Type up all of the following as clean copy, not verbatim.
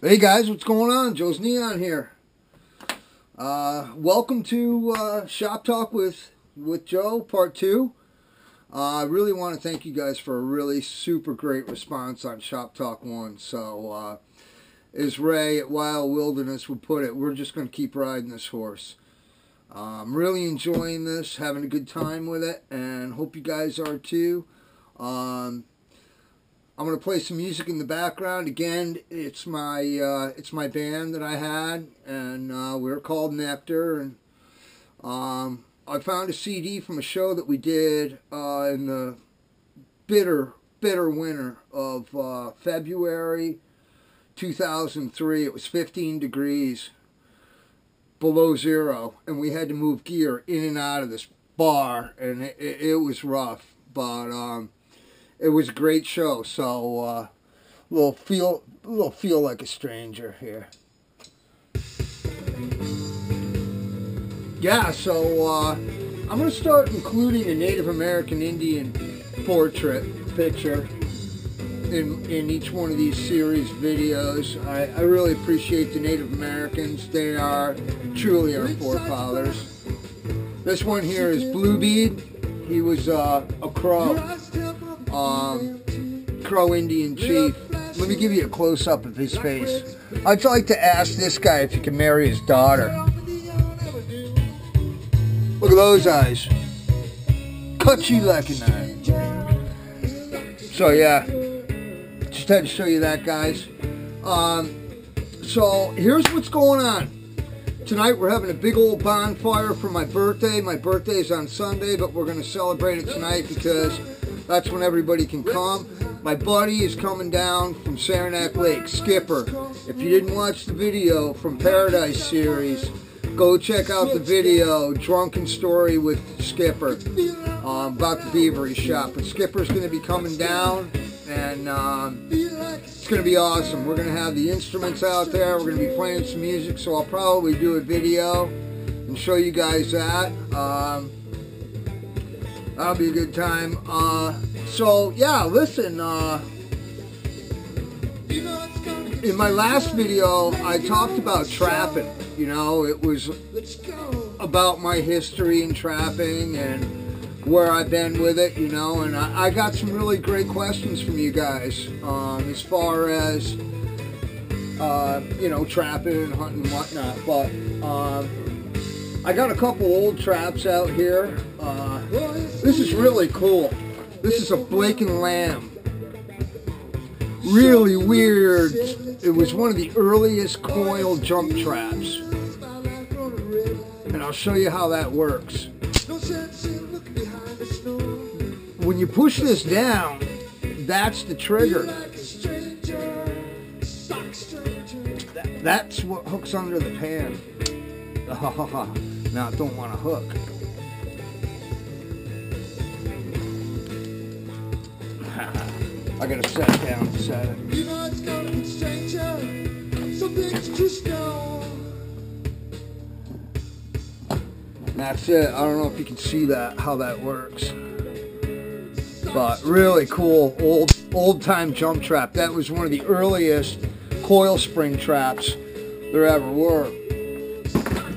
Hey guys, what's going on? Joe's Neon here. Welcome to Shop Talk with Joe, part 2. I really want to thank you guys for a really super great response on Shop Talk 1. So, as Ray at Wild Wilderness would put it, we're just going to keep riding this horse. I'm really enjoying this, having a good time with it, and hope you guys are too. I'm going to play some music in the background. Again, it's my band that I had, and we're called Nectar. And I found a CD from a show that we did in the bitter winter of February 2003. It was 15 degrees below zero, and we had to move gear in and out of this bar, and it was rough, but it was a great show. So we'll feel like a stranger here. Yeah, so I'm going to start including a Native American Indian portrait picture in each one of these series videos. I really appreciate the Native Americans. They are truly our forefathers. This one here is Bluebeard. He was a Crow. Crow Indian chief. Let me give you a close-up of his face. I'd like to ask this guy if he can marry his daughter. Look at those eyes. Cut you like a knife. So yeah, just had to show you that, guys. So here's what's going on. Tonight we're having a big old bonfire for my birthday. My birthday is on Sunday, but we're going to celebrate it tonight because that's when everybody can come. My buddy is coming down from Saranac Lake, Skipper. If you didn't watch the video from Paradise series, go check out the video, Drunken Story with Skipper, about the beaver he shot. But Skipper's going to be coming down, and it's going to be awesome. We're going to have the instruments out there. We're going to be playing some music, so I'll probably do a video and show you guys that. That'll be a good time. So yeah, listen, in my last video I talked about trapping. You know, it was about my history in trapping and where I've been with it, you know, and I got some really great questions from you guys as far as you know, trapping and hunting and whatnot. But I got a couple old traps out here. This is really cool. This is a Blake and Lamb. Really weird. It was one of the earliest coil jump traps. And I'll show you how that works. When you push this down, that's the trigger. That's what hooks under the pan. Now I don't want to hook. I gotta set it down and set it. You know it's coming, stranger. Something's just gone. That's it. I don't know if you can see that, how that works. But really cool, old time jump trap. That was one of the earliest coil spring traps there ever were.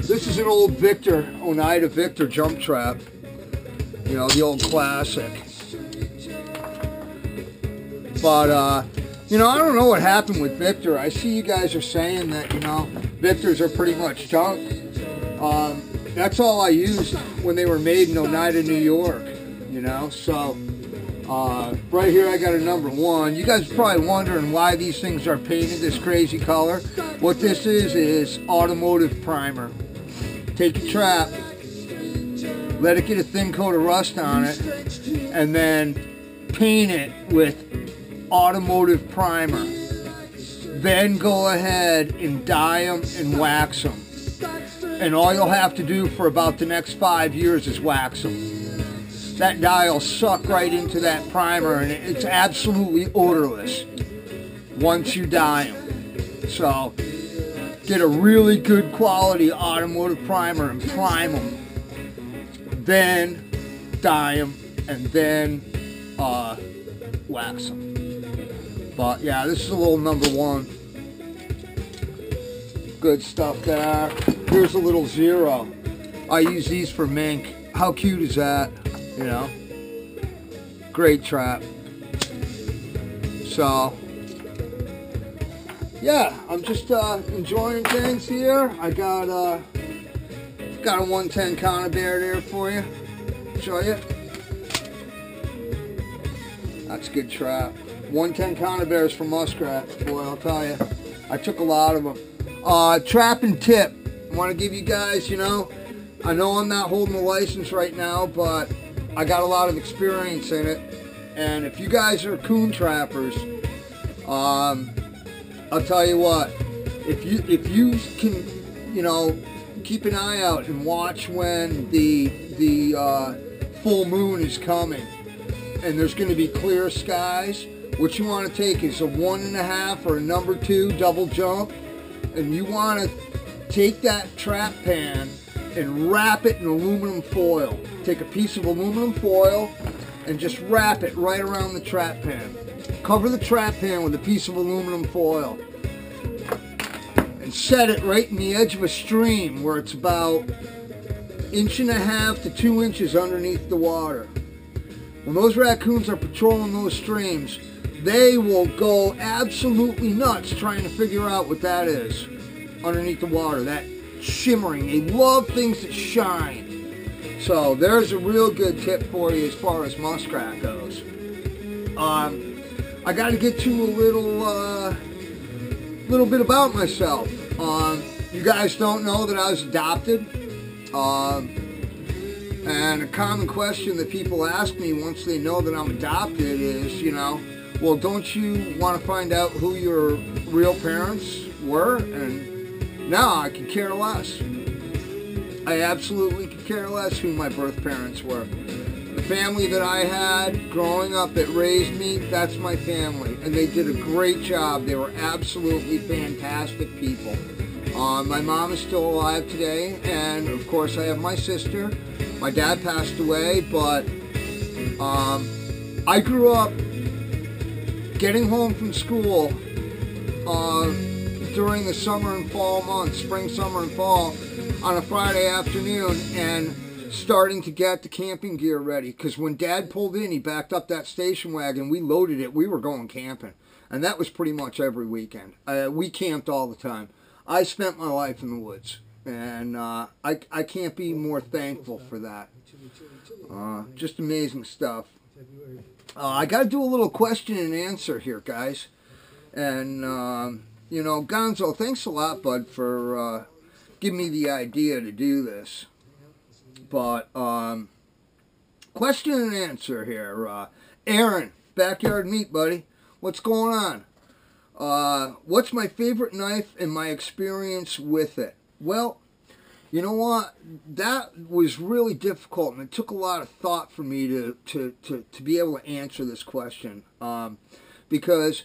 This is an old Victor, Oneida Victor jump trap. You know, the old classic. But, you know, I don't know what happened with Victor. I see you guys are saying that, you know, Victors are pretty much junk. That's all I used when they were made in Oneida, New York, you know. So, right here I got a number 1. You guys are probably wondering why these things are painted this crazy color. What this is automotive primer. Take your trap, let it get a thin coat of rust on it, and then paint it with automotive primer. Then go ahead and dye them and wax them. And all you'll have to do for about the next 5 years is wax them. That dye will suck right into that primer, and it's absolutely odorless once you dye them. So get a really good quality automotive primer and prime them. Then dye them, and then wax them. But yeah, this is a little number 1. good stuff there. Here's a little zero. I use these for mink. How cute is that? You know? Great trap. So, yeah, I'm just enjoying things here. I got a 110 counterbear there for you. Show you. That's a good trap. 110 counterbears for muskrats, boy, I'll tell you. I took a lot of them. Trapping tip. I want to give you guys, you know, I know I'm not holding a license right now, but I got a lot of experience in it. And if you guys are coon trappers, I'll tell you what, if you can, you know, keep an eye out and watch when the full moon is coming and there's going to be clear skies, what you want to take is a 1.5 or a number 2 double jump, and you want to take that trap pan and wrap it in aluminum foil. Take a piece of aluminum foil and just wrap it right around the trap pan. Cover the trap pan with a piece of aluminum foil and set it right in the edge of a stream where it's about 1.5 to 2 inches underneath the water. When those raccoons are patrolling those streams, they will go absolutely nuts trying to figure out what that is underneath the water, that shimmering. They love things that shine. So there's a real good tip for you as far as muskrat goes. I got to get to a little bit about myself. You guys don't know that I was adopted. And a common question that people ask me once they know that I'm adopted is, you know, well, don't you want to find out who your real parents were? And no, I could care less. I absolutely could care less who my birth parents were. The family that I had growing up that raised me, that's my family. And they did a great job. They were absolutely fantastic people. My mom is still alive today, and of course I have my sister. My dad passed away, but I grew up getting home from school during the summer and fall months, spring, summer, and fall, on a Friday afternoon, and starting to get the camping gear ready. Because when Dad pulled in, he backed up that station wagon, we loaded it, we were going camping. And that was pretty much every weekend. We camped all the time. I spent my life in the woods, and I can't be more thankful for that. Just amazing stuff. I got to do a little question and answer here, guys. And, you know, Gonzo, thanks a lot, bud, for giving me the idea to do this. But, question and answer here. Aaron, Backyard Meat, buddy. What's going on? What's my favorite knife and my experience with it? Well, you know what? That was really difficult, and it took a lot of thought for me to be able to answer this question. Because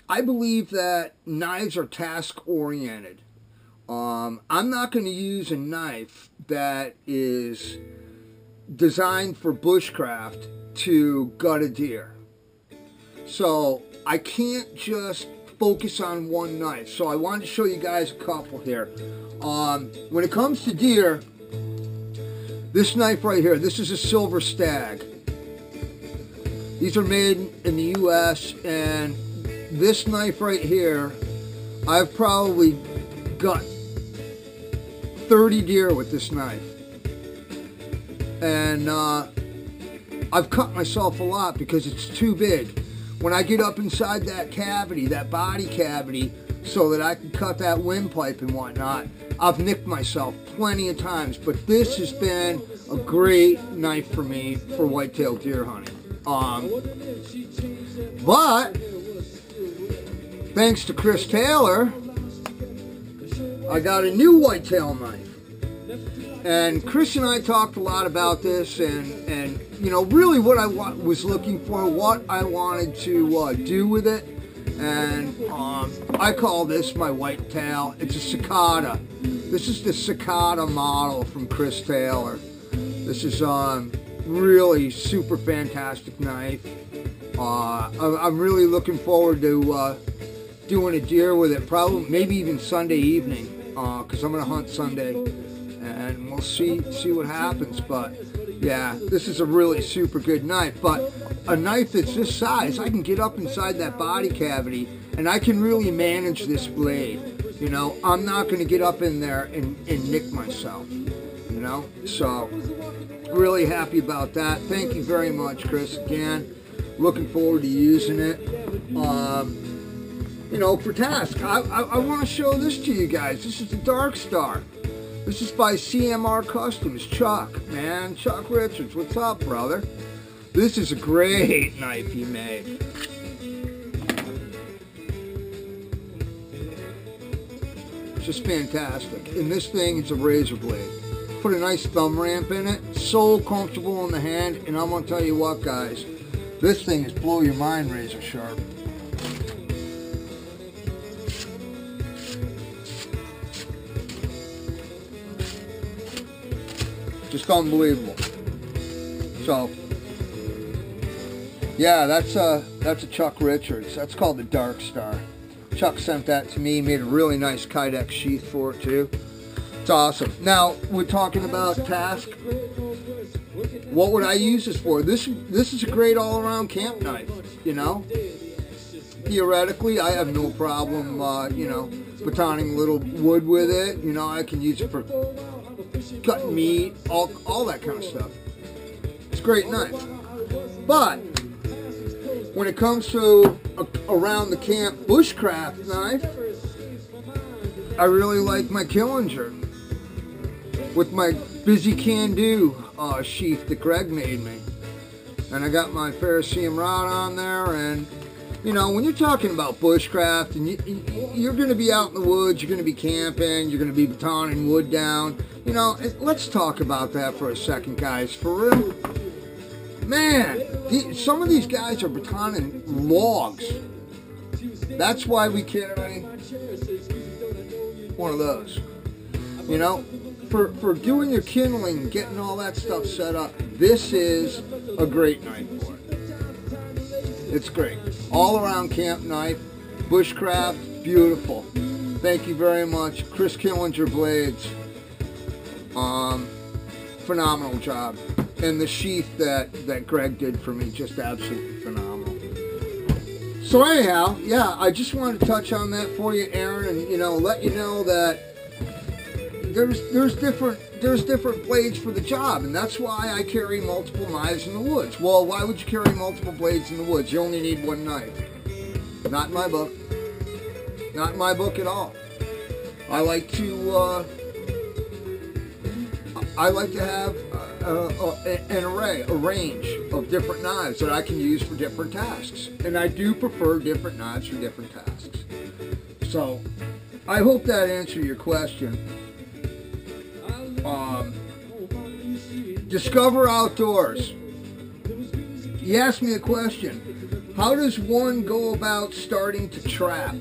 I believe that knives are task-oriented. I'm not going to use a knife that is designed for bushcraft to gut a deer. So I can't just focus on one knife. So I wanted to show you guys a couple here. When it comes to deer, this knife right here, this is a Silver Stag. These are made in the US, and this knife right here, I've probably got 30 deer with this knife. And I've cut myself a lot because it's too big. When I get up inside that cavity, that body cavity, so that I can cut that windpipe and whatnot, I've nicked myself plenty of times. But this has been a great knife for me for whitetail deer hunting. But thanks to Chris Taylor, I got a new whitetail knife. And Chris and I talked a lot about this, and you know, really what I was looking for, what I wanted to do with it. And I call this my whitetail. It's a Cicada. This is the Cicada model from Chris Taylor. This is really super fantastic knife. I'm really looking forward to doing a deer with it, probably maybe even Sunday evening, because I'm gonna hunt Sunday, and we'll see what happens. But yeah, this is a really super good knife. But a knife that's this size, I can get up inside that body cavity, and I can really manage this blade. You know, I'm not gonna get up in there and nick myself. You know, so really happy about that. Thank you very much, Chris, again. Looking forward to using it. You know, for task, I want to show this to you guys. This is the Dark Star. This is by CMR Customs. Chuck, man, Chuck Richards. What's up, brother? This is a great knife you made. Just fantastic. And this thing is a razor blade. Put a nice thumb ramp in it. So comfortable in the hand. And I'm going to tell you what, guys. This thing is blow your mind razor sharp. Just unbelievable. So, yeah, that's a Chuck Richards. That's called the Dark Star. Chuck sent that to me. Made a really nice Kydex sheath for it too. It's awesome. Now we're talking about task. What would I use this for? This is a great all-around camp knife. You know, theoretically, I have no problem. You know, batoning a little wood with it. You know, I can use it for cutting meat, all that kind of stuff. It's a great knife. But when it comes to around the camp bushcraft knife, I really like my Killinger with my busy can-do sheath that Greg made me. And I got my Ferrocerium rod on there, and you know, when you're talking about bushcraft and you're going to be out in the woods, you're going to be camping, you're going to be batoning wood down, you know, let's talk about that for a second, guys. For real, man, some of these guys are batoning logs. That's why we carry one of those. You know, for doing your kindling, getting all that stuff set up, this is a great knife for it. It's great. All around camp knife, bushcraft, beautiful. Thank you very much. Chris Killinger Blades. Phenomenal job. And the sheath that Greg did for me, just absolutely phenomenal. So anyhow, yeah, I just wanted to touch on that for you, Aaron, and you know, let you know that there's different blades for the job, and that's why I carry multiple knives in the woods. Well, why would you carry multiple blades in the woods? You only need one knife. Not in my book. Not in my book at all. I like to have an array, a range of different knives that I can use for different tasks, and I do prefer different knives for different tasks. So, I hope that answered your question. Discover Outdoors. You asked me a question. How does one go about starting to trap?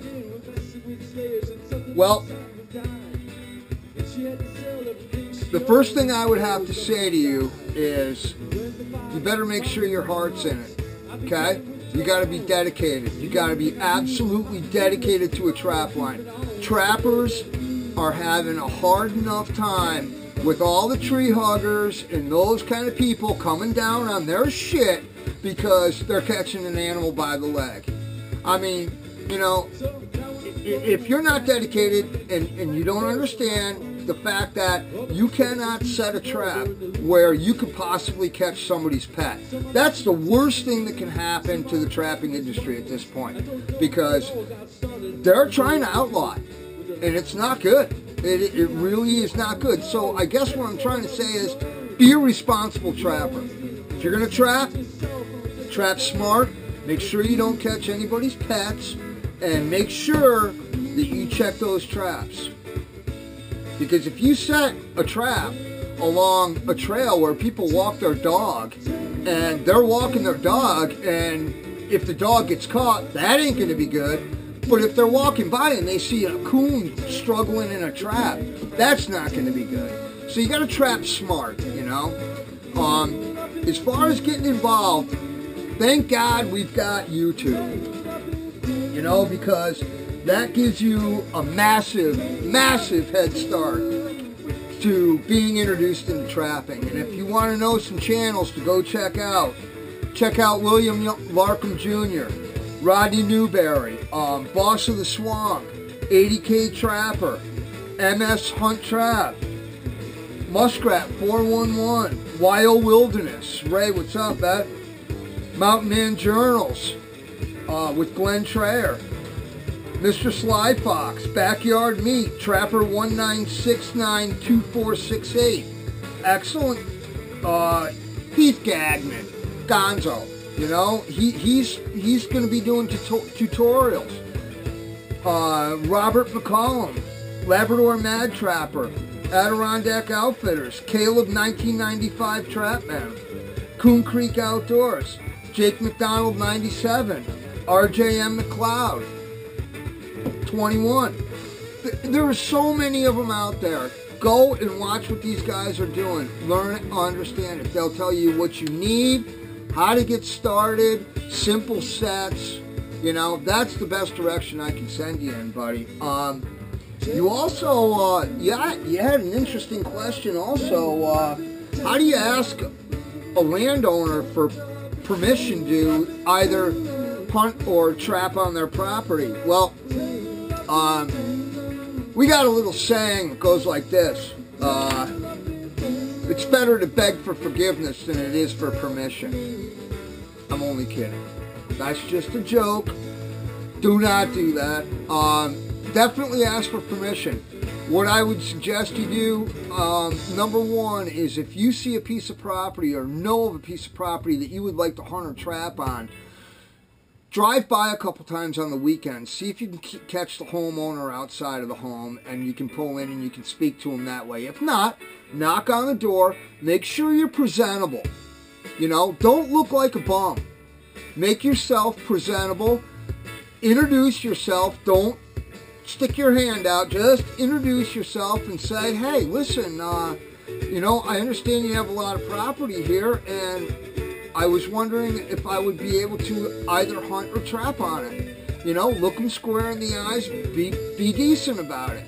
Well, the first thing I would have to say to you is you better make sure your heart's in it, okay? You got to be dedicated. You got to be absolutely dedicated to a trap line. Trappers are having a hard enough time with all the tree huggers and those kind of people coming down on their shit because they're catching an animal by the leg. I mean, you know, if you're not dedicated and you don't understand the fact that you cannot set a trap where you could possibly catch somebody's pet, that's the worst thing that can happen to the trapping industry at this point, because they're trying to outlaw it, and it's not good. It really is not good. So I guess what I'm trying to say is be a responsible trapper. If you're going to trap smart, make sure you don't catch anybody's pets, and make sure that you check those traps. Because if you set a trap along a trail where people walk their dog, and they're walking their dog, and if the dog gets caught, that ain't going to be good. But if they're walking by and they see a coon struggling in a trap, that's not going to be good. So you got to trap smart, you know. As far as getting involved, thank God we've got YouTube. You know, because that gives you a massive, massive head start to being introduced into trapping. And if you want to know some channels to go check out William Larkham Jr., Rodney Newberry, Boss of the Swamp, 80K Trapper, MS Hunt Trap, Muskrat 411, Wild Wilderness, Ray, what's up, that? Mountain Man Journals with Glenn Traer, Mr. Sly Fox, Backyard Meat, Trapper 19692468, excellent. Heath Gagnon, Gonzo, you know, he's going to be doing tutorials. Robert McCollum, Labrador Mad Trapper, Adirondack Outfitters, Caleb 1995 Trapman, Coon Creek Outdoors, Jake McDonald 97, RJM McLeod 21. There are so many of them out there. Go and watch what these guys are doing. Learn it, understand it. They'll tell you what you need, how to get started, simple sets. You know, that's the best direction I can send you in, buddy. You also, you had an interesting question also. How do you ask a landowner for permission to either hunt or trap on their property? Well, we got a little saying that goes like this. It's better to beg for forgiveness than it is for permission. I'm only kidding. That's just a joke. Do not do that. Definitely ask for permission. What I would suggest you do, number one, is if you see a piece of property or know of a piece of property that you would like to hunt or trap on, drive by a couple times on the weekend. See if you can catch the homeowner outside of the home and you can pull in and you can speak to him that way. If not, knock on the door. Make sure you're presentable. You know, don't look like a bum. Make yourself presentable. Introduce yourself. Don't stick your hand out. Just introduce yourself and say, hey, listen, you know, I understand you have a lot of property here, and I was wondering if I would be able to either hunt or trap on it. You know, look them square in the eyes, be decent about it.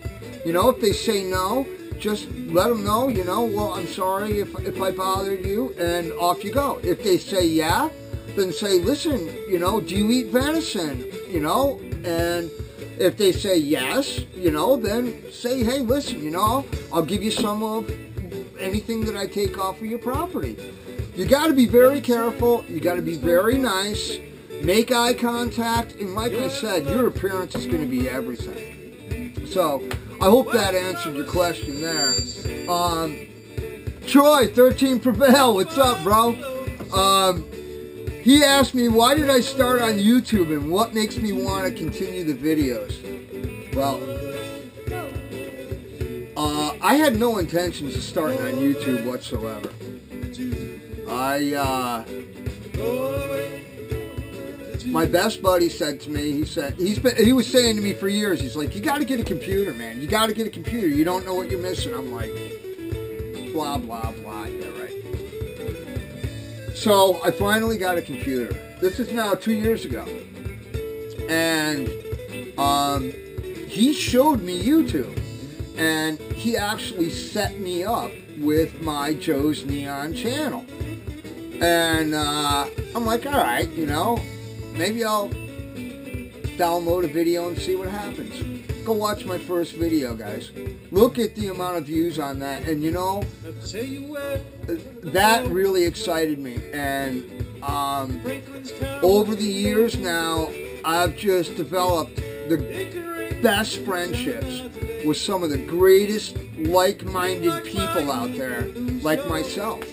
You know, if they say no, just let them know, you know, well, I'm sorry if I bothered you, and off you go. If they say yeah, then say, listen, you know, do you eat venison? You know, and if they say yes, you know, then say, hey, listen, you know, I'll give you some of anything that I take off of your property. You got to be very careful. You got to be very nice. Make eye contact. And like I said, your appearance is going to be everything. So I hope that answered your question there. Troy, 13 Prevail, what's up, bro? He asked me, why did I start on YouTube and what makes me want to continue the videos? Well, I had no intentions of starting on YouTube whatsoever. My best buddy said to me, he was saying to me for years, he's like, you got to get a computer, man. You got to get a computer. You don't know what you're missing. I'm like, blah, blah, blah. Yeah, right. So I finally got a computer. This is now 2 years ago. And he showed me YouTube. And he actually set me up with my Joe's Neon channel. And I'm like, all right, you know, maybe I'll download a video and see what happens. Go watch my first video, guys. Look at the amount of views on that. And, you know, that really excited me. And over the years now, I've just developed the best friendships with some of the greatest like-minded people out there, like myself.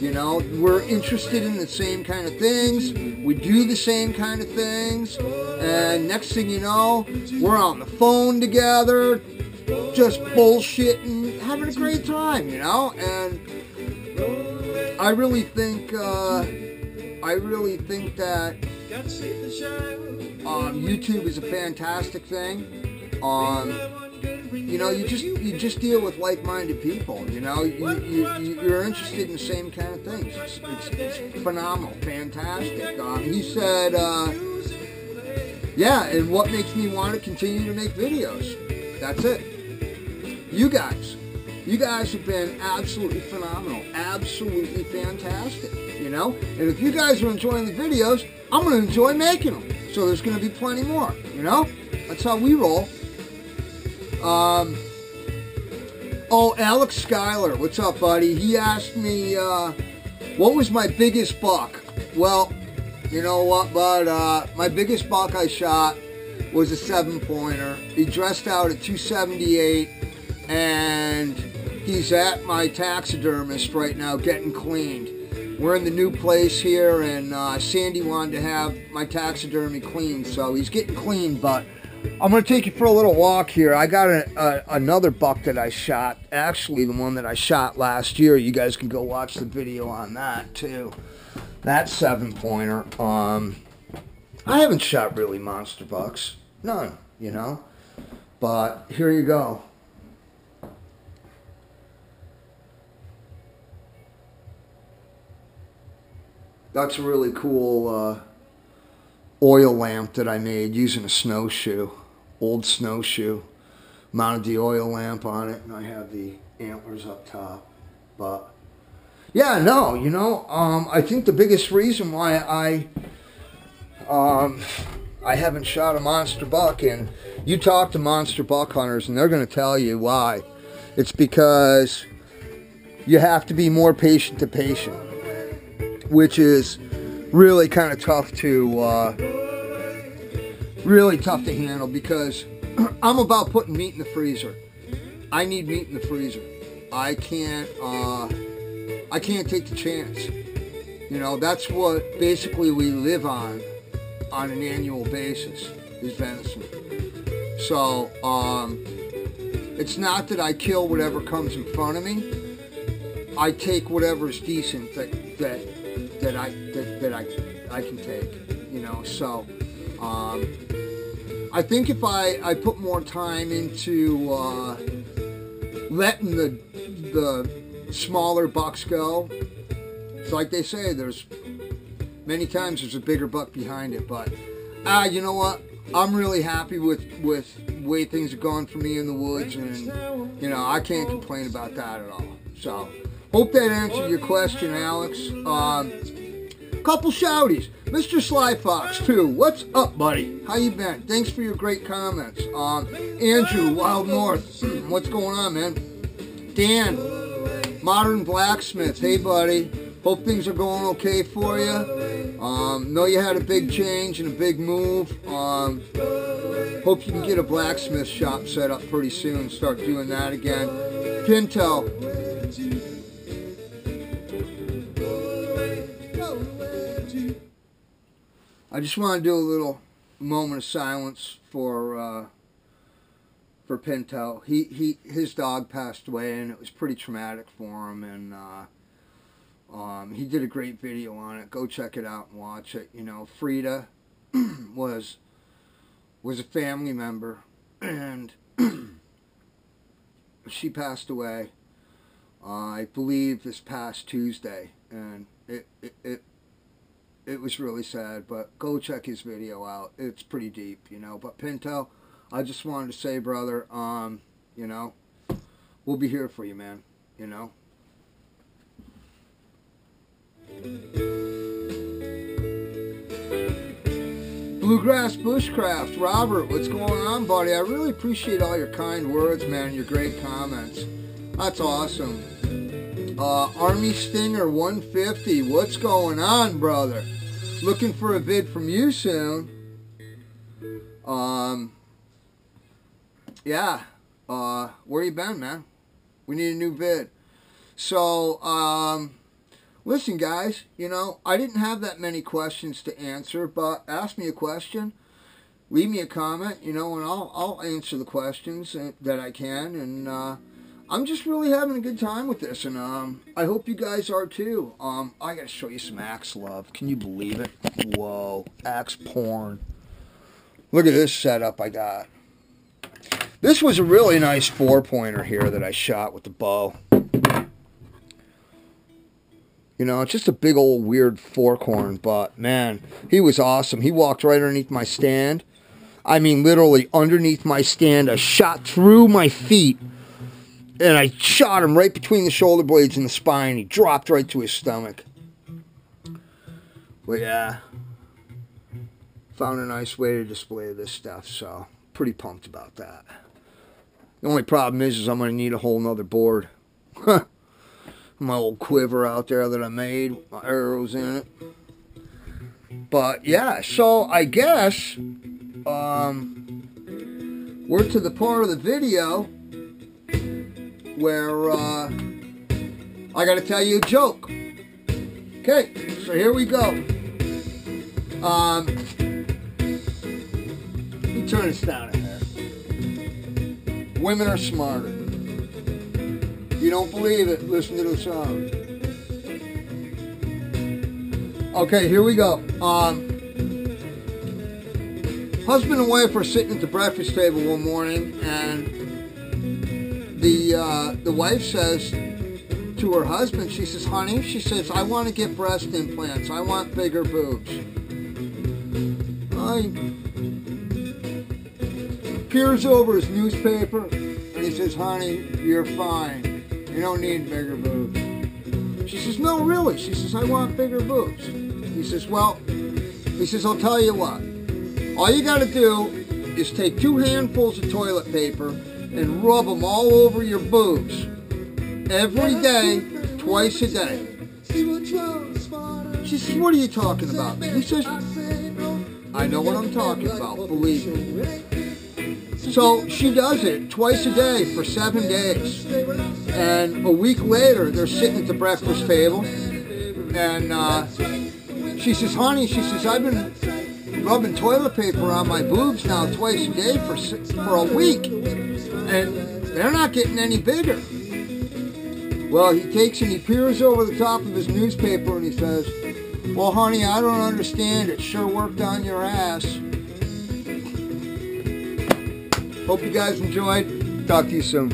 You know, we're interested in the same kind of things, we do the same kind of things, and next thing you know, we're on the phone together, just bullshitting, having a great time, you know, and I really think that YouTube is a fantastic thing. You know, you just deal with like-minded people. You know, you're interested in the same kind of things. It's phenomenal, fantastic. He said yeah, and what makes me want to continue to make videos. That's it. You guys have been absolutely phenomenal, absolutely fantastic, you know? And if you guys are enjoying the videos, I'm going to enjoy making them. So there's going to be plenty more, you know? That's how we roll. Oh, Alex Schuyler, what's up, buddy? He asked me, what was my biggest buck? Well, you know what, bud? My biggest buck I shot was a 7-pointer. He dressed out at 278, and he's at my taxidermist right now getting cleaned. We're in the new place here, and Sandy wanted to have my taxidermy cleaned, so he's getting cleaned, but I'm going to take you for a little walk here. I got another buck that I shot, actually the one that I shot last year. You guys can go watch the video on that, too. That 7-pointer. I haven't shot really monster bucks. None, you know. But here you go. That's a really cool oil lamp that I made using a snowshoe. Old snowshoe. Mounted the oil lamp on it, and I have the antlers up top. But yeah, no, you know, I think the biggest reason why I haven't shot a monster buck, and you talk to monster buck hunters and they're going to tell you why. It's because you have to be more patient to patient, which is really kind of tough to handle, because I'm about putting meat in the freezer. I need meat in the freezer. I can't take the chance. You know, that's what basically we live on an annual basis, is venison. So it's not that I kill whatever comes in front of me. I take whatever is decent that I can take. You know, so I think if I put more time into letting the smaller bucks go, it's like they say, there's many times there's a bigger buck behind it. But you know what? I'm really happy with the way things have gone for me in the woods, and you know, I can't complain about that at all. So hope that answered your question, Alex. Couple shouties. Mr. Sly Fox 2, what's up, buddy? How you been? Thanks for your great comments. Andrew, Wild North, what's going on, man? Dan, Modern Blacksmith, hey, buddy. Hope things are going okay for you. Know you had a big change and a big move. Hope you can get a blacksmith shop set up pretty soon. Start doing that again. Pinto. I just want to do a little moment of silence for Pinto. His dog passed away, and it was pretty traumatic for him, and he did a great video on it. Go check it out and watch it. You know, Frida was a family member, and she passed away, I believe, this past Tuesday, and it was really sad. But go check his video out. It's pretty deep, you know. But Pinto, I just wanted to say, brother, you know, we'll be here for you, man, you know. Bluegrass Bushcraft, Robert, what's going on, buddy? I really appreciate all your kind words, man, and your great comments. That's awesome. Army Stinger 150, what's going on, brother? Looking for a bid from you soon. Yeah. Where you been, man? We need a new bid. So, listen, guys, you know, I didn't have that many questions to answer, but ask me a question, leave me a comment, you know, and I'll answer the questions that I can, and I'm just really having a good time with this, and I hope you guys are too. I gotta show you some axe love. Can you believe it? Whoa, axe porn. Look at this setup I got. This was a really nice 4-pointer here that I shot with the bow. You know, it's just a big old weird fork horn, but man, he was awesome. He walked right underneath my stand. I mean, literally underneath my stand. I shot through my feet, and I shot him right between the shoulder blades and the spine. He dropped right to his stomach. But yeah, found a nice way to display this stuff, so pretty pumped about that. The only problem is I'm going to need a whole nother board. My old quiver out there that I made, my arrows in it. But yeah, so I guess we're to the part of the video where I got to tell you a joke. Okay, so here we go. Let me turn this down a hair. Women are smarter. You don't believe it, listen to the song. Okay, here we go. Husband and wife are sitting at the breakfast table one morning, and the wife says to her husband, she says, honey, she says, I want to get breast implants. I want bigger boobs. He peers over his newspaper, and he says, honey, you're fine. You don't need bigger boobs. She says, no, really. She says, I want bigger boobs. He says, well, I'll tell you what. All you got to do is take 2 handfuls of toilet paper and rub them all over your boobs. Every day, twice a day. She says, what are you talking about? He says, I know what I'm talking about, believe me. So she does it twice a day for 7 days. And a week later, they're sitting at the breakfast table. And she says, honey, she says, I've been rubbing toilet paper on my boobs now twice a day for a week. And they're not getting any bigger. Well, he takes and he peers over the top of his newspaper and he says, well, honey, I don't understand. It sure worked on your ass. Hope you guys enjoyed. Talk to you soon.